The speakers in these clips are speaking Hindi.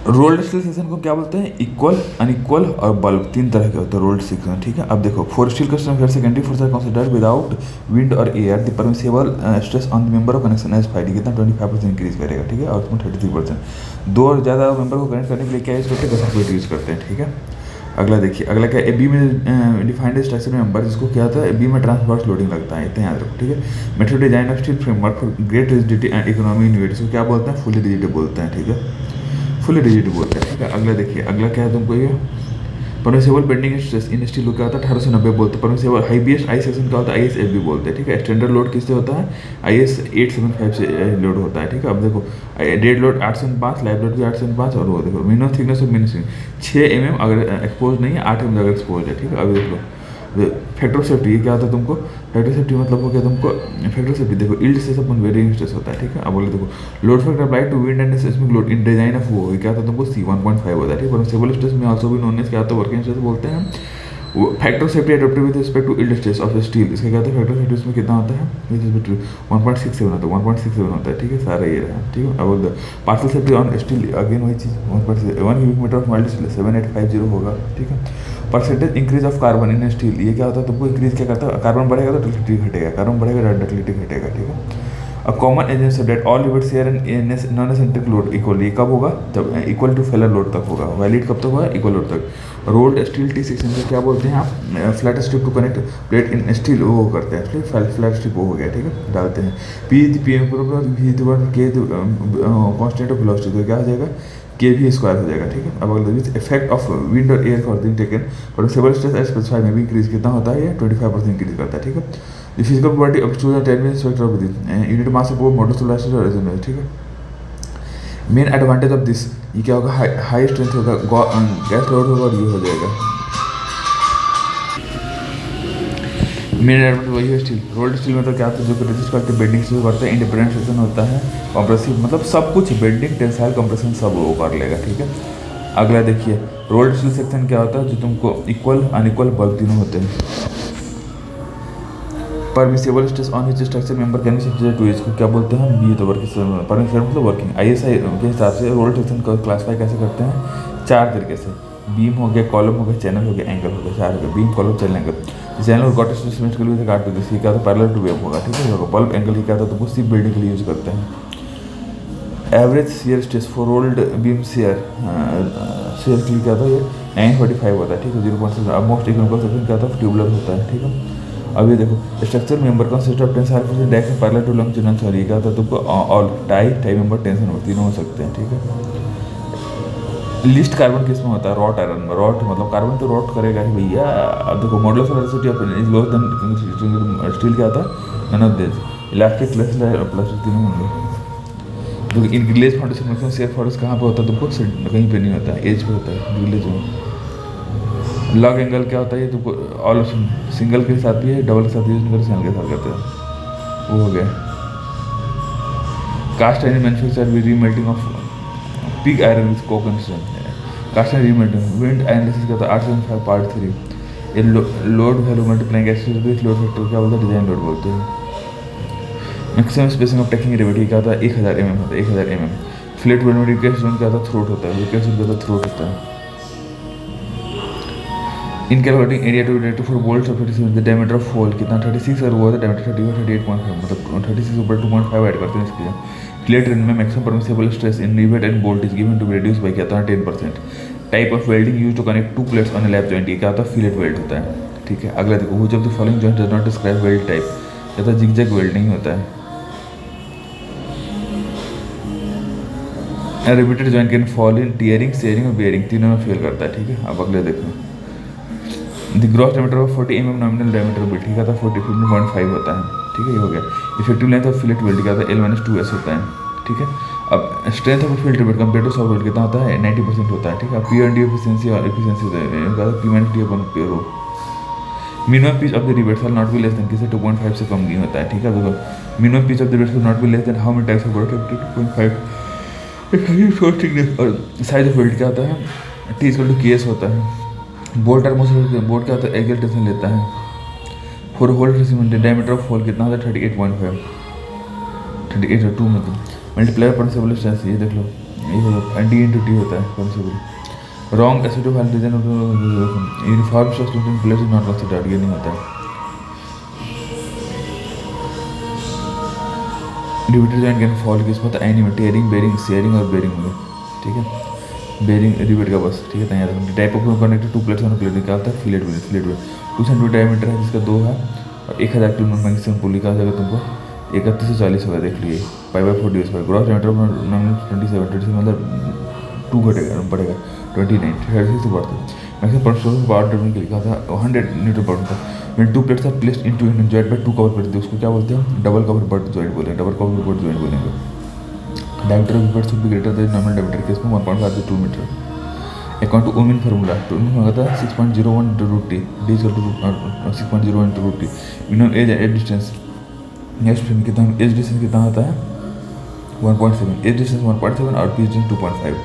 रोल्ड स्टील सेक्शन को क्या बोलते हैं? इक्वल, अनइक्वल और बल्ब, तीन तरह के होते हैं रोल्ड सेक्शन, ठीक है। अब देखो, for steel custom secondary force are considered without wind और air the permissible stress on the member of connection as five, कितना 25% इंक्रीज करेगा, ठीक है। और उसमें 33%, दो और ज़्यादा मेंबर को कनेक्ट करने के लिए क्या यूज़ करते हैं? गसर यूज़ करते हैं, ठीक है। अगला देखिए, अगला क्या है? बी में डिफाइंड स्ट्रक्चर मेंबर, जिसको क्या होता है? बी में ट्रांसवर्स लोडिंग लगता है, इतना याद रखो, ठीक है। Method design of steel framework for great rigidity and economy in weight, इसको क्या बोलते हैं? फुली रिजिड बोलते हैं, ठीक है। फुली रिजिड बोलते हैं, ठीक है। अगला देखिए, अगला क्या है तुमको ये? Permissible bending stress in steel क्या होता है? 1890 बोलते हैं। परमिसिबल हाईएस्ट आई सेक्शन क्या होता है? ISFB बोलते हैं, ठीक है। स्टैंडर्ड लोड किससे होता है? IS 875 से लोड होता है, ठीक है। अब देखो, डेड लोड 805, लाइव लोड भी 805, और वो देखो minimum thickness of minimum 6 mm अगर एक्सपोज नहीं है, 8 mm अगर एक्सपोज है, ठीक है। अभी देख लो फैक्टर ऑफ सेफ्टी, ये क्या होता है तुमको? फैक्टर सेफ्टी मतलब हो गया तुमको, फैक्टर सेफ्टी देखो, यील्ड स्ट्रेस अपन वेरिएंग स्ट्रेस होता है, ठीक है। अब बोले देखो, load factor apply to wind and seismic load in design of वो क्या होता है तुमको? C 1.5 होता है, ठीक है। स्टेबल स्ट्रेस में आल्सो भी नोन एज क्या होता है? वर्किंग स्ट्रेस बोलते हैं। Factor of safety adopted with respect to yield stress of steel, इसका क्या होता है? फैक्टर ऑफ सेफ्टी इसमें कितना होता है? 1.67 होता है, 1.67 होता है, ठीक है। सारा ये रहा, ठीक है। अब partial safety on steel, again वही चीज़, 1 cubic metre of mild steel 7850 होगा, ठीक है। Percentage increase of carbon in steel, ये क्या होता है तुमको? इंक्रीज क्या करता है? कार्बन बढ़ेगा तो डक्टिलिटी घटेगा, कार्बन बढ़ेगा डक्टिलिटी घटेगा, ठीक है। A common agent that all limit share and non eccentric load equal, ये कब होगा? जब इक्वल टू फेलर लोड तक होगा। वैलिड कब तक होगा? इक्वल लोड तक। रोल्ड स्टील टी सेक्शन को क्या बोलते हैं आप? Flat strip to connect plate in steel, वो करते हैं, ठीक है। फ्लैट स्ट्रिप वो हो गया, ठीक है, डालते हैं। पी के कॉन्स्टेंट ऑफ वेलोसिटी, तो क्या हो जाएगा? के भी स्क्वायर हो जाएगा, ठीक है। अब अगला विच इफेक्ट ऑफ विंड और air for taken permissible stress as specified में भी इंक्रीज कितना होता है? ये 25% इंक्रीज करता है, ठीक है। The physical property of student 10 में spectre of the unit mass of models elastic और रेजोनेंस, ठीक है। मेन एडवांटेज ऑफ दिस, ये क्या होगा? हाई स्ट्रेंथ होगा, गैस लोड होगा, और ये हो जाएगा। मेन एडवांटेज वही है स्टील, रोल्ड स्टील में तो क्या होता है? जो रेजिस्ट करते हैं, बेंडिंग से करते हैं, इंडिपेंडेंट सेक्शन होता है, कंप्रेसिव मतलब सब कुछ, बेंडिंग, टेंसाइल, कंप्रेशन सब वो कर लेगा, ठीक है। अगला देखिए, रोल्ड स्टील सेक्शन क्या होता है? जो तुमको इक्वल, अनइक्वल, बल्ब तीनों होते हैं। Permissible stress on which structure member can be subject to, इसको क्या बोलते हैं? बी तो वर्किंग, परमिसिबल मतलब वर्किंग। ISI के हिसाब से रोल्ड सेक्शन को क्लासीफाई कैसे करते हैं? 4 तरीके से। बीम हो गया, कॉलम हो गया, चैनल हो गया, एंगल हो गया, 4 हो गया। Beam, column, channel, angle. Channel got symmetrical with regard to this, ये क्या होता है? पैरेलल टू वेव होगा, ठीक है। बल्ब एंगल ये क्या होता है? तुमको शिप बिल्डिंग के लिए यूज करते हैं। Average shear stress for rolled beam share के लिए क्या होता है? ये 945 होता है, ठीक है, 0.6। अब मोस्ट इकोनॉमिकल सेक्शन क्या होता है? ट्यूबुलर होता है, ठीक है। अब ये देखो, structure member consist of tensile force deck parallel to long channel, sorry क्या होता है तुमको? ऑल टाई मेंबर टेंशन तीनों हो सकते हैं, ठीक है। लिस्ट कार्बन किस में होता है? रॉट आयरन में। रॉट मतलब कार्बन तो रॉट करेगा ही भैया। अब देखो, model of elasticity of is lower than steel क्या होता है? None of this, elastic plastic तीनों होंगे। तो इन ग्लेज फाउंडेशन में शेयर फोर्स कहाँ पे होता है तुमको? कहीं पे नहीं होता है, एज पे होता है, ग्लेज में। लॉग एंगल क्या होता है? ये तुमको ऑल सिंगल के साथ भी है, डबल के साथ भी यूज सिंगल के साथ करते हैं, वो हो गया। Cast iron manufacture with remelting of pig iron with coke, cast iron remelting. Wind analysis क्या होता है? 875 पार्ट 3। ये load value multiplying axis load factor क्या बोलते हैं? डिजाइन लोड बोलते हैं। Maximum spacing of tacking rivet क्या होता है? 1000 mm होता है, 1000 mm। फ्लेट वेल्ड में रिक्वेस्ट जोन क्या होता है? थ्रोट होता है, रिक्वेस्ट जोन क्या होता है? थ्रोट होता है। In calculating area to related for bolts of 36 the diameter of hole कितना? 36 और वो था डायमीटर 38.5, मतलब 36 ऊपर 2.5 ऐड करते हैं इसके। प्लेट रिन में maximum permissible stress in rivet and bolt is given to be reduce by क्या था? 10%। Type of welding use to connect 2 plates on a lap joint, ये क्या होता है? फिलेट वेल्ड होता है, ठीक है। अगला देखो, which of the following joint does not describe weld type, या तो जिगजैग वेल्डिंग होता है। Repeated joint can fall in tearing, sharing और बेयरिंग, तीनों में फेल करता है, ठीक है। अब अगले देखो, the gross diameter of 40 mm nominal diameter build, ठीक है, 15.5 होता है, ठीक है, ये हो गया। Effective length of fillet weld क्या होता है? L-2S होता है, ठीक है। अब strength of fillet weld compare to soft weld कितना होता है? 90% होता है, ठीक है। पी एंड डी एफिशिएंसी और एफिशिएंसी होता है P-D अपन पेयर हो। Minimum pitch of the rivets are not be less than, किसे 2.5 से कम नहीं होता है, ठीक है। देखो, minimum pitch of the rivets will not be less then how many types of bolt? 2.5 thickness. और साइज ऑफ वेल्ड क्या होता है? T=KS होता है। बोल्ट आर्मोर बोल्ट क्या होता है? एक्सियल टेंशन लेता है। For hole diameter of hole कितना होता है? 38.5, 38 और 2 मतलब मल्टीप्लाई परमिसिबल स्ट्रेस, ये देख लो ये डी इंटू टी होता है permissible. Wrong acid hydrogen uniform stress plate is not considered, ये नहीं होता है। रिवेटेड जॉइंट कैन फॉल किस मतलब एनी में टेयरिंग, बेरिंग, शेयरिंग और बेरिंग में, ठीक है। बेरिंग रिवेट का बस, ठीक है। याद type of connected two plates on plate क्या होता है, fillet weld. Fillet weld 2 centimetre diameter है जिसका 2 है और 1000 किलो मैक्सिमम पुली का हो जाएगा तुमको 31 से 40 होगा, देख लिए। 5/4 डी स्क्वायर ग्रॉस डायमीटर 27 मतलब 2 घटेगा बढ़ेगा 29 36 से बढ़ता है। मैक्सिमम परसेंट पावर ड्रिवन के लिए कहा था 100 Newton per metre. when two plates are placed into an joint by two cover plates, उसको क्या बोलते हैं, डबल कवर बट जॉइंट बोलेंगे, डबल कवर बट जॉइंट बोलेंगे। Diameter of but should be greater than normal diameter case में 1.5 से 2 मीटर। अकॉर्डिंग टू ओमिन फार्मूला तो उन्होंने मांगा था 6.01 into root t, d is equal to 6.01 into root t। Minimum edge edge distance, next film कितना एज डिस्टेंस कितना होता है 1.7, एज डिस्टेंस 1.7 और पी डिस्टेंस 2.5।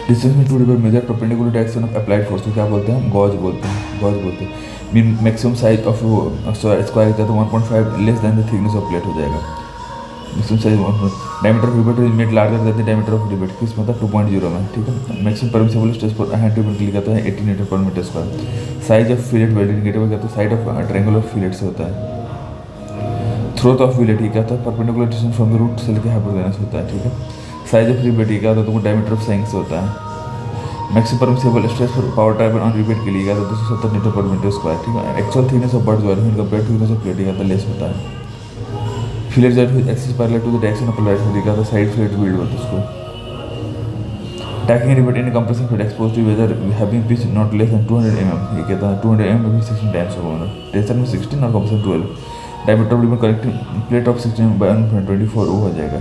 डिस्टेंस में two rivet measure perpendicular direction of applied force को क्या बोलते हैं, गॉज बोलते हैं, गॉज बोलते हैं। Mean maximum size of square का तो 1.5 less than the thickness of plate हो जाएगा। Maximum size diameter of rivet is made larger than the diameter of rivet, किस मतलब 2.0 में, ठीक है। मैक्सिमम परमिसिबल स्ट्रेस पर हैंड रिवेट के लिए कहता है 80 newton per metre square. Size of fillet weld indicator कहता है साइड ऑफ ट्रायंगुलर फिलेट से होता है। थ्रोट ऑफ फिलेट ये कहता है perpendicular distance from the root cell के हाइपोटेनस होता है, ठीक है। साइज ऑफ रिवेट ये क्या होता है तुमको डायमीटर ऑफ साइंस होता है। Maximum permissible stress for power tribal on rivet के लिए क्या होता है 270 न्यूटन पर मीटर स्क्वायर, ठीक है। Actual thickness of butt joint compare to thickness of plate का लेस होता है। Fillet joint with axis parallel to the direction of plate को दिखा था साइड फिलेट बिल्ड होता है उसको। Tacking rivet in compression fillet exposed to weather having pitch not less than 200 mm, ये कहता है 200 mm में 16 टाइम्स होगा, टेंशन में 16 और compression 12। Diameter of rivet correcting plate of 16 by 1.24 वो हो जाएगा।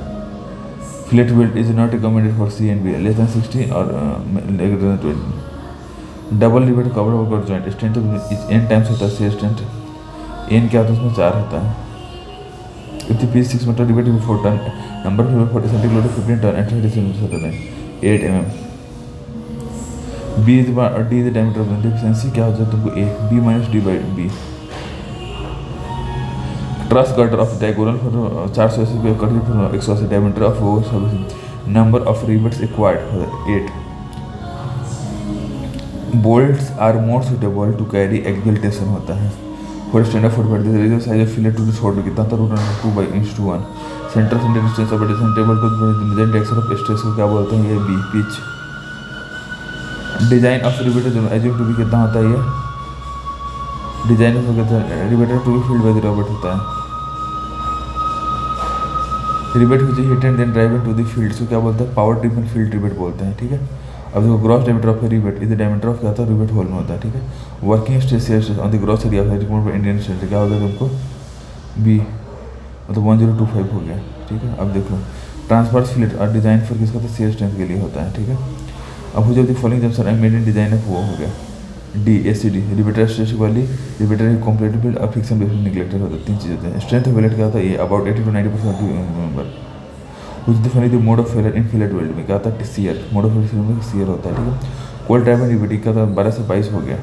Fillet weld is not recommended for C and B less than 60 और greater than 20। Double rivet cover over joint strength is n times होता है शेयर स्ट्रेंथ, n क्या होता है उसमें 4 होता है। If the piece 6 meter rivet with 4 ton, number of 40 centimeter 15 ton and 30 centimeter 8 mm। B is D is the diameter of the deficiency क्या हो जाए तुमको A, B minus D by B। Truss girder of diagonal for 480 पे कट फॉर 180 डायमीटर ऑफ वो सब number of rivets required 8। Bolts are more suitable to carry axial tension होता है। For standard football this size of fillet to the shoulder कितना था root 2/1 centre centre distance of distance table to the direction of stress को क्या बोलते हैं, ये B pitch. Design of riveter assume to be कितना होता है, ये डिजाइन ऑफ कहते हैं riveter to be field by the robot होता है। Rivet which hit and then drive to the field को क्या बोलते हैं, पावर ड्रिवन फील्ड रिवेट बोलते हैं, ठीक है। अब देखो gross diameter of rivet is the diameter of क्या था रिवेट होल में होता है, ठीक है। Working stress on the gross area of the Indian state क्या हो गया तुमको बी मतलब 1025 हो गया, ठीक है। अब देखो ट्रांसवर्स फिलेट और डिजाइन फॉर किसका था शेयर स्ट्रेंथ के लिए होता है, ठीक है। अब हो जाती फॉलोइंग जब sir made in design of वो हो गया डी ACD रिवेटर स्ट्रेस वाली रिवेटर कॉम्प्लेटेबल और फिक्सन बेस निगलेक्टेड होता है, 3 चीज़ होते हैं। स्ट्रेंथ ऑफ फिलेट क्या होता है ये अबाउट 80 to 90% मेंबर कुछ define the mode of failure in fillet weld में क्या होता है सीयर, मोड ऑफ फेलियर में सीयर होता है, ठीक है। कोल्ड टाइम रिवेटिंग का 12 से 22 हो गया,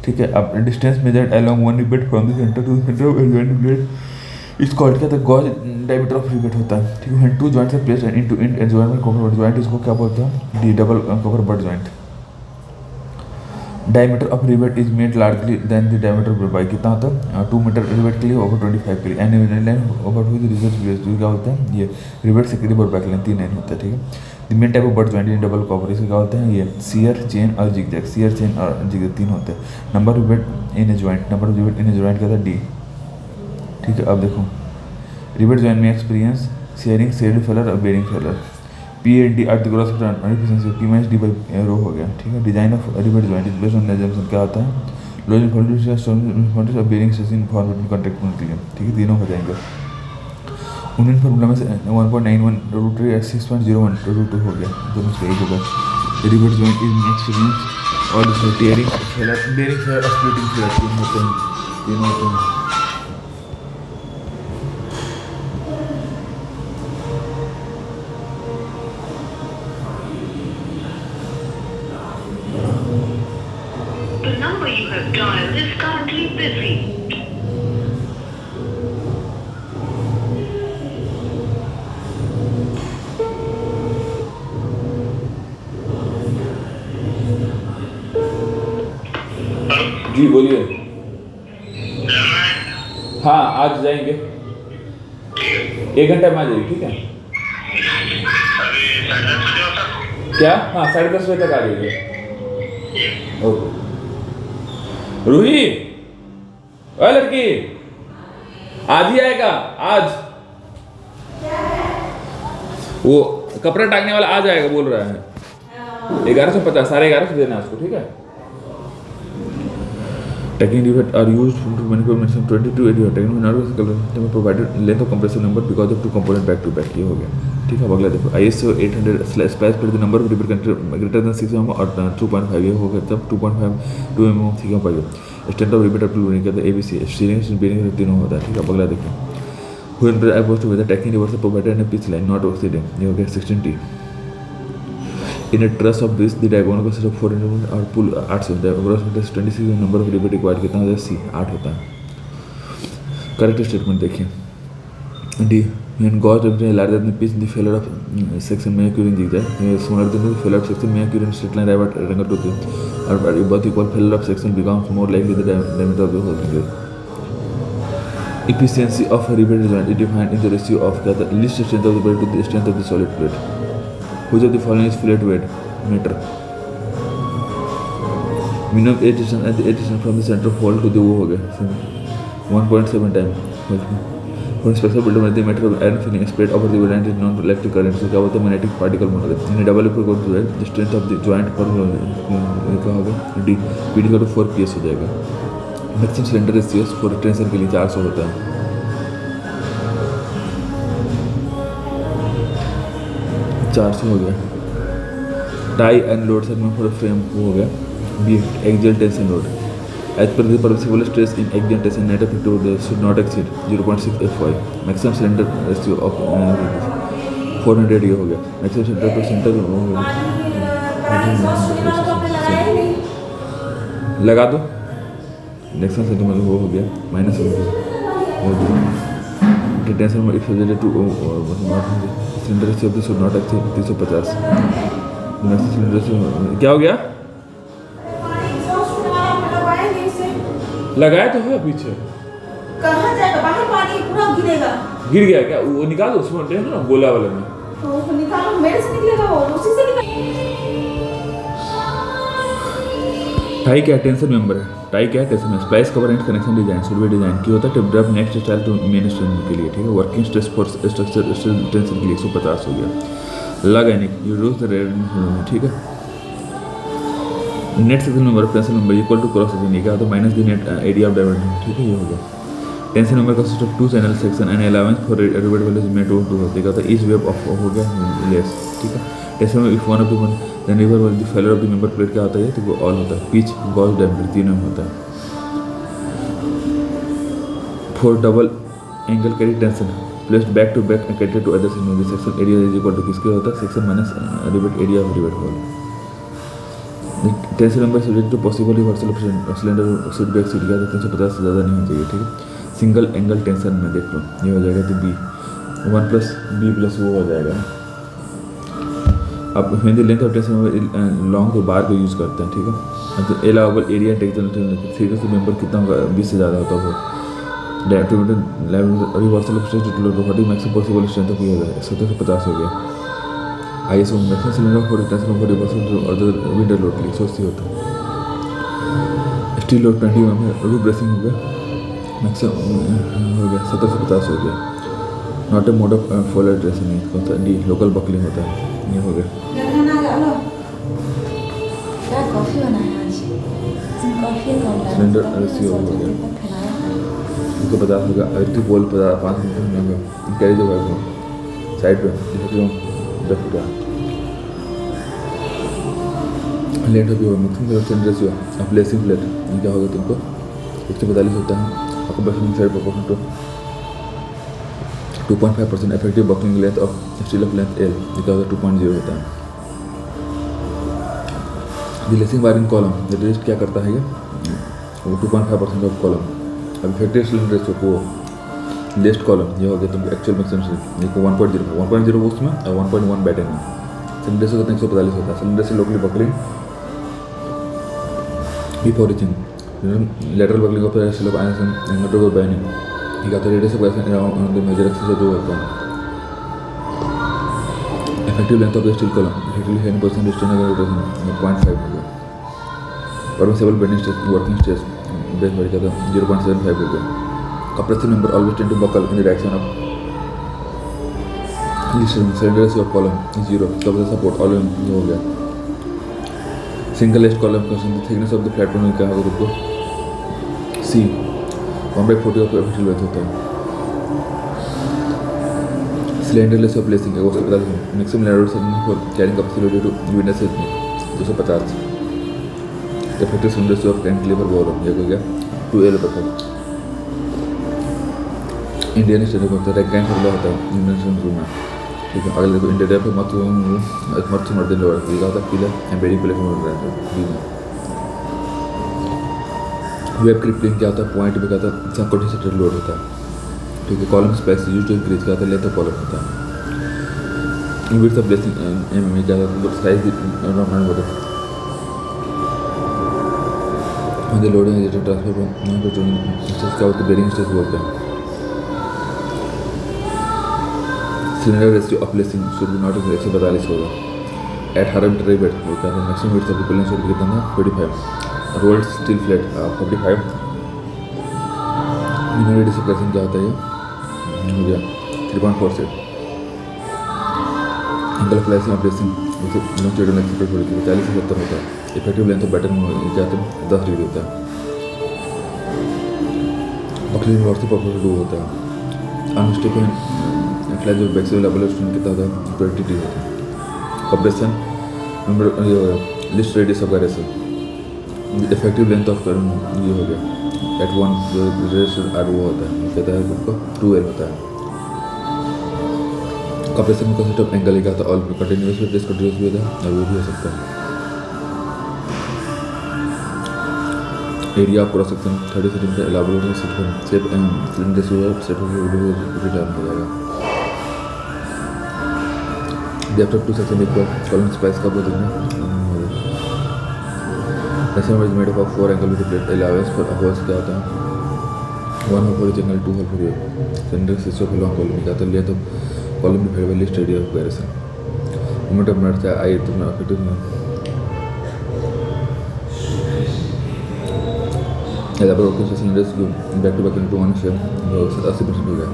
ठीक है। अब distance measured along one rivet from the centre to the centre of element plate is called क्या था गॉज डायमीटर ऑफ रिवेट होता है, ठीक है। Two joints are placed into and cover butt joint इसको क्या बोलते हैं the double cover butt joint. Diameter of rivet is made largely than the diameter by कितना होता है 2 मीटर रिवेट के लिए ओवर 25 के लिए एंड लाइन ओवर हुई रिसर्च बेस जो क्या होता है ये रिवेट से करीब और बैक लाइन 3 लाइन होता है, ठीक है। The main type of butt joint in double cover इसका क्या होते हैं ये सीयर चेन और जिगजैग, सीयर चेन और जिगजैग 3 होते हैं। Number of rivet in a joint, number of rivet in a joint क्या था डी, ठीक है। अब देखो रिवेट जॉइंट में एक्सपीरियंस शेयरिंग शेयर्ड फेलर और bearing failure P and D are the gross efficiency P minus D by रो हो गया, ठीक है। Design of rivet joint is based on assumption क्या होता है load formation of bearing stretching formatting contact के लिए, ठीक है। तीनों हो जाएंगे। उन्हीं फॉर्मूला में से 1.91 रूट 3 at 6.01 रूट 2 हो गया, दोनों से एक होगा। रिवेट जॉइंट इज एक्सपीरियंस और दूसरा टेयरिंग फेलर बेरिंग फेलर और स्प्लिटिंग फेलर तीनों होते हैं। The number you have dialed is currently busy. जी बोलिए। हाँ आज जाएंगे, 1 घंटे में आ जाइए, ठीक है। क्या? हाँ 10:30 बजे तक आ जाइए। ओके। रूही, ओए लड़की, आज ही आएगा आज। वो कपड़ा टांगने वाला आज आएगा बोल रहा है। 1150, 11:30 देना है उसको, ठीक है। Tagging debate are used to manipulate 22 area tagging में normal colour provided length of compressor number because of two component back to back. ये हो गया, ठीक है। अब अगला देखो, ISO 800 स्लैश पर the number of debate greater than 6 mm और 2.5 ये हो गया, तब 2.5 2 mm ठीक है पाइए। Stand of repeat up to नहीं कहते ABC स्टीयरिंग बेरिंग तीनों होता है, ठीक है। अब अगला देखो, when I was to with the tagging rivers provided in pitch line not oxidant. ये हो गया 16T। In a truss of this, the diagonal consists of 4 elements और pull 8 से overall 26 number of debate required कितना होता है? C 8 होता है। करेक्ट स्टेटमेंट देखिए। D when gauge is larger than the pitch, the failure of section may occur in zigzag. Smaller than the failure of section may occur in straight line right angle to the or both equal failure of section becomes more likely the diameter of the whole. Efficiency of a rivet joint is defined in the ratio of the least strength of the plate to the strength of the solid plate. Which of the following is flat weight meter? Minimum edge distance at the edge distance from the center of hole to the वो हो गया 1.7 टाइम। For special builder में the meter of iron filling spread over the line is known to electric current। So क्या बोलते हैं? magnetic particle model। In a double equal go to the strength of the joint पर क्या होगा? D PD का तो 4 PS हो जाएगा। Maximum cylinder ratio for tension के लिए 400 होता है। 400 हो गया। Tie and load segment for frame वो हो गया। Be axial tension load as per the permissible stress in axial tension net effective load should not exceed 0.6 FY। Maximum cylinder ratio of 400 ये हो गया। मैक्सिमम सेंटर टू सेंटर हो गया, लगा दो। मैक्सिमम सेंटर मतलब वो हो गया माइनस हो गया। टेंशन में if related two cylinder ratio should not exceed 350। Maximum cylinder ratio क्या हो गया? लगाया तो है पीछे। कहाँ जाएगा? बाहर पानी पूरा गिरेगा। गिर गया क्या? वो निकालो उसमें देखो ना गोला वाले में। तो निकालो, मेरे से निकलेगा वो, उसी से निकाल। टाई क्या टेंशन मेंबर है? टाई क्या टेंशन में splice cover and connection design should be design की होता है tip drop next style to main strain के लिए, ठीक है। Working stress force structure tension के लिए 150 हो गया। लगा नहीं यूज द रेड, ठीक है। Net section number tension number equal to cross section क्या होता है? Minus the net area of diversion, ठीक है। ये हो गया। Tension number consist of 2 channel section and allowance for rivet values में 2 होता है। ईच वेब ऑफ हो गया लेस, ठीक है। टेंशन में if one of the one then river wall the failure of the member plate क्या होता है? तो वो ऑल होता है। पिच गॉज डायमीटर तीनों में होता है। For double angle carry tension placed back to back connected to other section section area is equal to किसके होता है? Section minus rivet area of rivet wall. Tension number subject to possible reversal of cylinder should be exceed किया 350 से ज़्यादा नहीं होना चाहिए, ठीक है। सिंगल एंगल टेंशन में देख लो ये हो जाएगा तो B 1 + B + वो हो जाएगा। अब Hindi length of tension long के बार को यूज़ करते हैं, ठीक है। तो अलाउबल एरिया टेंशन फिगर से मेंबर कितना होगा? 20 से ज़्यादा होता है वो। Direct reversal of stress to property maximum possible strength तक ये हो जाएगा 70 से 50 हो गया। ISO maximum cylinder for tension for reversal और विंडो लोड के लिए 180 होता है। स्टील लोड 20 में रूफ ब्रेसिंग हो गया। मैक्सिमम हो गया 70 से 50 हो गया। Not a mode of follower dressing है कौन सा? डी लोकल बकलिंग होता है। ये हो गया। कॉफी बनाया आज, कॉफी सिलेंडर रेशियो हो गया इसको 50 होगा। इलेक्ट्रिक पोल 5 मीटर में होगा। कैरी जो है साइड पे जैसे 10 फुट लेट भी हो। Maximum cylinder ratio of placing plate ये क्या होगा? तुमको 142 होता है। आपको buckling side proportional to 2.5% effective buckling length of steel of length L जिसका होता है 2.0 होता है। लेसिंग वायरिंग कॉलम रेस्ट क्या करता है? ये वो 2.5% ऑफ कॉलम। अब इफेक्टिव सिलेंडर रेशियो को लेस्ट कॉलम ये हो गया तुमको एक्चुअल मैक्सिमम देखो 1.0 उसमें और 1.1 बैटन में। सिलेंडर से 145 होता है। सिलेंडर से locally buckling before reaching lateral buckling of the slope and not over binding. He got the radius of gas around the major axis of the work. Effective length of the steel column, effectively 10% distance over 0.5 होगा. Permissible bending stress, working stress, base value का 0.75 होगा. Compressive member always tend to buckle in the direction of least cylinder ratio of column is 0. So the support all हो गया. Single edge column का thickness of the flat panel क्या होगा तुमको C 1/40 of effective length होता है. Slenderless of placing है वो 150. Maximum lateral for carrying capacity to witness है 250. Effective cylinder ratio of cantilever ball ये हो गया 2L पर. इंडियन स्टैंडर्ड होता है रैंक फॉर्मूला होता है इंडियन स्टैंडर्ड में. ठीक है, अगले देखो इंडिया पे मत मर्द लोअर ये होता है पिलर एंड बेरी पिलर में रहता है बी में. वेब क्रिपलिंग क्या होता है पॉइंट पे क्या होता है संकोचन सेटेड लोड होता है. ठीक है, column space use to increase क्या होता है लेंथ ऑफ कॉलम होता है. विड्थ ऑफ ब्लेसिंग एमएम क्या होता है साइज नॉर्मल होता है. और the loading agent transfer from क्या होता है बेरिंग स्ट्रेस बोलते हैं. Cylinder ratio of placing should be not in 142 होगा. At Harvard Rabbit वो क्या है maximum width of the pillar should be कितना है 45. Rolled steel flat 45. Minimum radius of placing क्या होता है ये हो गया 3.4 से. Angle of placing of placing जैसे longitudinal axis पर थोड़ी 40 से 70 होता है. Effective length of pattern क्या होता है 10 डिग्री होता है. Buckling rod से proper do होता है. Unstable फ्लैट जो बैक से लेवल स्टोन कितना होता है 20 डिग्री होता है. कंप्रेशन नंबर ये list radius of carousel effective length of current ये हो गया एट वन जो रेडियस आर वो होता है कहता है उसको 2L होता है. कंप्रेशन में कंसेप्ट ऑफ एंगल क्या होता है ऑल कंटिन्यूअस विद डिसकंटिन्यूअस भी होता है और वो भी हो सकता है. Area of cross section 30 centimetre elaborate shape cylinder से सेट हो जाएगा. Depth of two section equal column space का बोल देंगे. Section is made up of 4 angle with plate allowance for holes क्या होता है 1 hole for each angle 2 hole for ये. Center system of long column क्या होता है तो column में variable list area of comparison. Moment of inertia I तो ना effective ना. Elaborate के cylinders जो back to back into one shape 80% हो गया.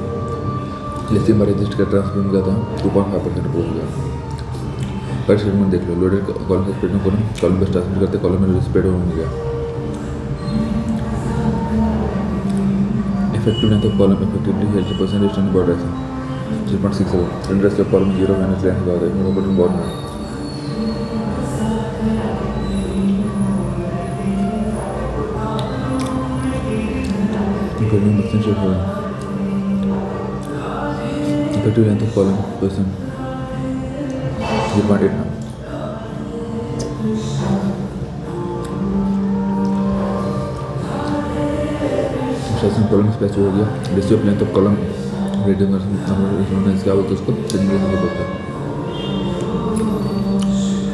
लिथियम रेजिस्ट का ट्रांसफर क्या था 2.5% हो गया. पर स्टेटमेंट देख लो लोडेड कॉलम से स्प्रेड में कॉलम बस ट्रांसफर करते कॉलम में स्प्रेड हो गया. Effective length of column effectively health percentage stand border है 3.67. Interest of column 0 minus length का होता है बटन बॉर्डर में. इंक्लूडिंग मशीन शेप है. Effective length of column person 0.8 now. Section column space हो गया. Ratio of length of column radius number क्या बोलते हैं उसको सिलेंडर से बोलते हैं.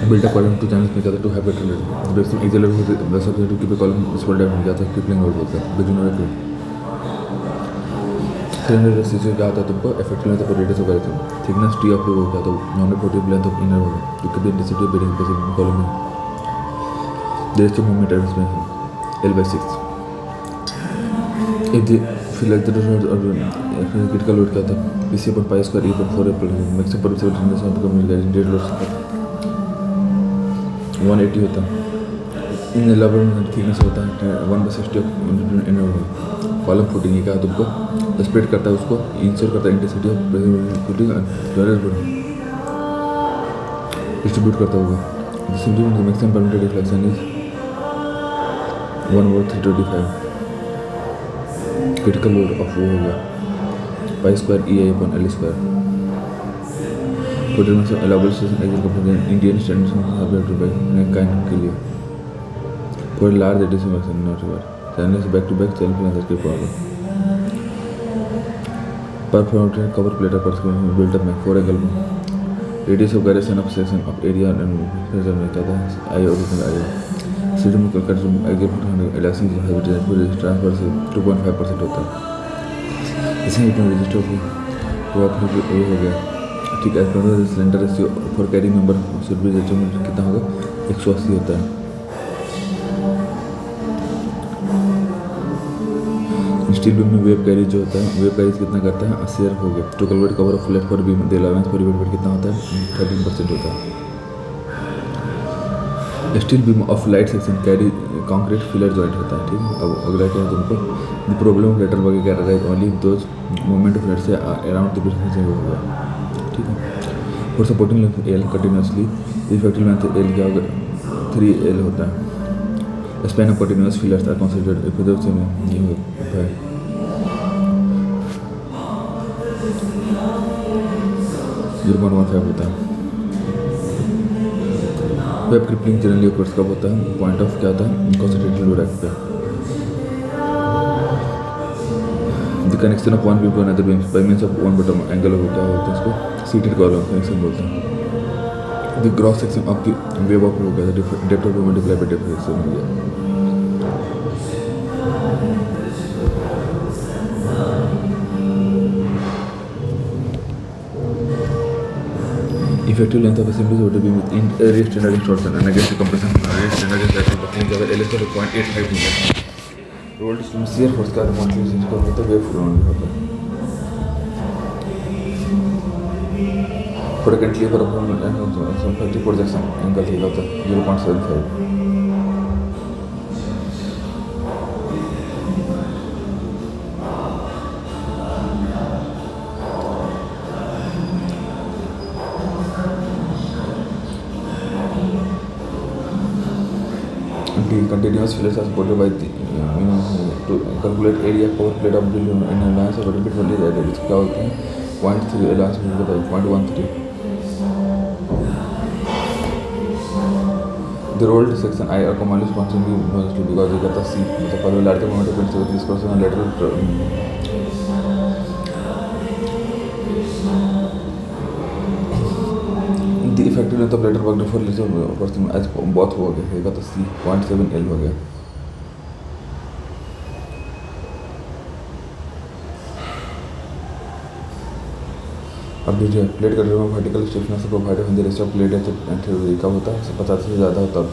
Build up column 2 channels में क्या था 2 habit related. Based on easy level best of to keep a column small down क्या था crippling load बोलते हैं. Beginner record. सिलेंडर रेसिस क्या होता है तुमको इफेक्टिव लेंथ ऑफ रेडियस हो गया था. थिकनेस टी ऑफ वो क्या था 140 लेंथ ऑफ इनर होगा to keep the intensity of bearing present column में. There is two movement adjustment L/6. If the feel like the critical load क्या था PC upon pi square E upon 4 maximum permissible thickness of communication dead load 180 होता है. इन एलाबोरेट थिकनेस होता है 1/60 ऑफ इनर कॉलम फुटिंग क्या तुमको स्प्रेड करता है उसको इंसर्ट करता है इंटेंसिटी ऑफ फुटिंग डिस्ट्रीब्यूट करता होगा. Maximum permitted reflection is 1/325. Critical load of वो हो गया pi square EI upon L square. Potential elaboration agriculture Indian standards kind के लिए for large edition maximum not required. Channels back to back channel plan के problem. Perforated cover plate per square built up में 4 angle में. Radius of gyration of section of area and pressure में क्या था I और इसमें I. सिस्टम ट्रांसफर से 2.5% होता है। इसमें रजिस्टर वो हो गया ठीक है। Cylinder ratio for carry member should be कितना होगा 180 होता है। स्टील बीम में वेब कैरी जो होता है वेब कैरी कितना करता है 80 हो गया। To calculate cover of flat for beam the allowance for weight कितना होता है 13% होता है। Steel beam of light section carry concrete filler joint होता है ठीक है। अब अगला क्या है तुमको द प्रॉब्लम ऑफ लेटर वगैरह कह रहा है only those moment of late से अराउंड द डिस्टेंस होगा ठीक है। For supporting length L continuously effective length L क्या होगा 3L होता है। Span of continuous fillers are considered effective से में ये होता है 0.15 होता है। वेब क्रिपलिंग जनरली ऑकर्स कब होता है पॉइंट ऑफ क्या होता है कंसंट्रेटेड लोड रैक पे। The connection of one beam to another beam by means of one bottom angle हो क्या होता है इसको सीटेड कॉलम कनेक्शन बोलते हैं। The cross section of the web of हो गया depth of multiply by depth section हो गया। Effective length of assembly would be in standard distortion and against the compression standard is that buckling का LS का 0.85 होता है। रोल्ड स्टील शियर फोर्स का मॉडल जिसको होता है वेव फ्लो होता है। फ्रीक्वेंटली पर अपना संफैक्टिव प्रोजेक्शन एंगल होता है 0.75। Continuous fillers are supported by the to calculate area per plate of drill in alliance और repeat वैल्यू है इसका क्या होता है 0.3 alliance में बताइए 0.13। The rolled section I are commonly sponsored mostly because they get the C मतलब पर larger moment of pressure this person lateral the effective length of lateral work for lesser person as both हो गया है तो C 0.7L हो गया। अब देखिए प्लेट का vertical stiffness provide in the rest of plate and का होता है 50 से ज़्यादा होता है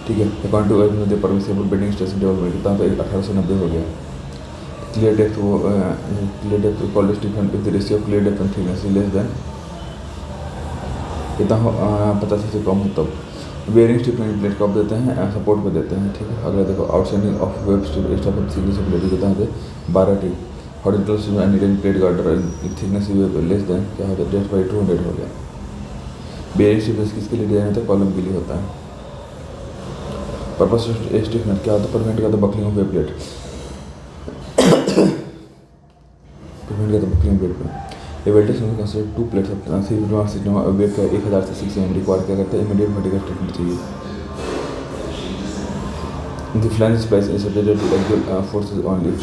ठीक है। According to the permissible bending stress development कितना तो 1890 हो गया। क्लियर डेप्थ वो clear depth called stiffen with the ratio of clear depth and thickness less than कितना 50 से कम होता है। बेयरिंग स्टिफनिंग प्लेट कब देते हैं सपोर्ट पे देते हैं ठीक है। अगला देखो outstanding of web stiff extra पर थिकनेस ऑफ प्लेट कितना होता है 12 T. Horizontal stiff and needle plate girder thickness less then क्या होता है 10/200 हो गया। बेयरिंग स्टिफनेस किसके लिए दिया जाता है कॉलम के लिए होता है। पर्पस स्टिफनेस क्या होता है प्रिवेंट करता है buckling of web plate prevent करता है बकलिंग प्लेट पे। A welded system consists two plates of system web का 1000 से 6 mm रिक्वायर क्या करता है इमीडिएट वर्टिकल स्टिफनेस चाहिए। The flange splice is subjected to axial forces only.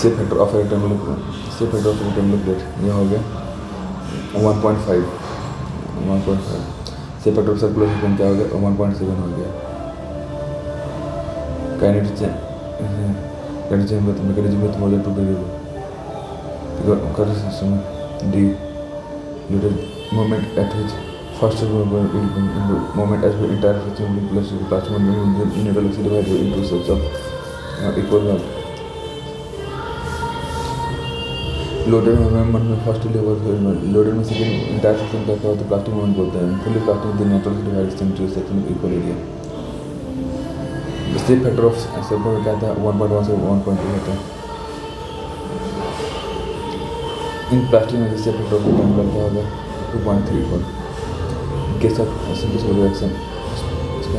Shape factor of a rectangular plate ये हो गया 1.5। Shape factor of circular section क्या हो गया 1.7 हो गया। Kinetic mechanism with more than 2 degree current system D little moment at which first moment as the entire system plus plasma needle is divided into sets of equal loaded moment में फर्स्ट लेवल लोडेड में सेकंड इंटायर सेक्शन का क्या होता है प्लास्टिक मोमेंट बोलते हैं। Fully plastic the natural divide central section equal area. Step factor of separate क्या था 1.1 से 1.2 होता है। इन प्लास्टिक में स्टेप फैक्टर ऑफ रेक्टेंगुलर क्या होगा 2.34 के साथ सिंपल रिएक्शन इसमें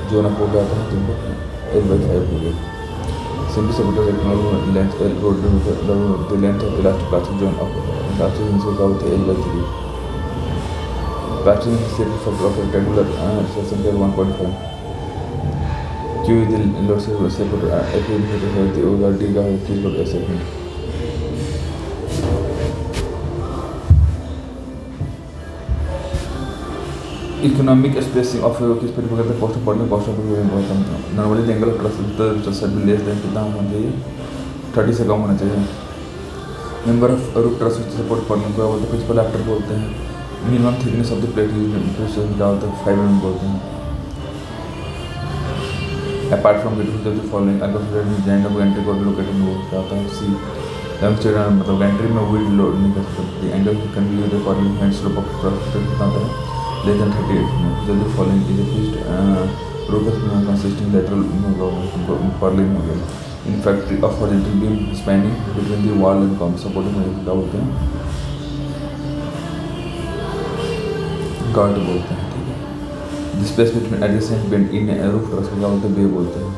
जो ना हो जाता है तुमको L/5 हो गया। Simply supported rectangular length L rolled the length of elastic plastic joint of elastic inside with L/3. Plastic shape factor of rectangular section 1.5. Q is the load separator F is the over D का 3 load segment. Economic spacing of किस पर डिपेंड करता है, cost of purlin, cost of बहुत कम था। Normally the angle of trust भी लेस देन कितना होना चाहिए, 30 से कम होना चाहिए। Member of root trust support purlin को बोलते हैं, प्रिंसिपल एक्टर बोलते हैं। Minimum thickness of the plate क्या होता है, 5 mm बोलते हैं। Apart from the following are considered design of entry को लोकेटेड वो क्या होता है, सी लैंडस्टेड मतलब एंट्री में वीड लोड नहीं कर सकते। Angle can be used according hand slope of truss कितना होता है, लेस देन 38 जब the following is fixed roof consisting lateral purlin हो गया। In fact of horizontal beam spanning between the wall and come supporting में क्या बोलते हैं, गार्ड बोलते हैं, ठीक है। Space between adjacent bend in roof truss क्या बोलते हैं, बे बोलते हैं।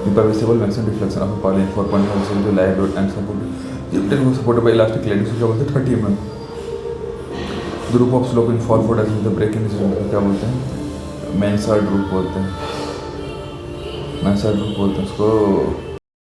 Impermissible maximum deflection of a pile in 4.5 cm live load and supported by elastic cladding क्या बोलते हैं, 30 mm। The roof of slope in fall for as the break in क्या बोलते हैं, mansard roof बोलते हैं, mansard roof बोलते हैं उसको।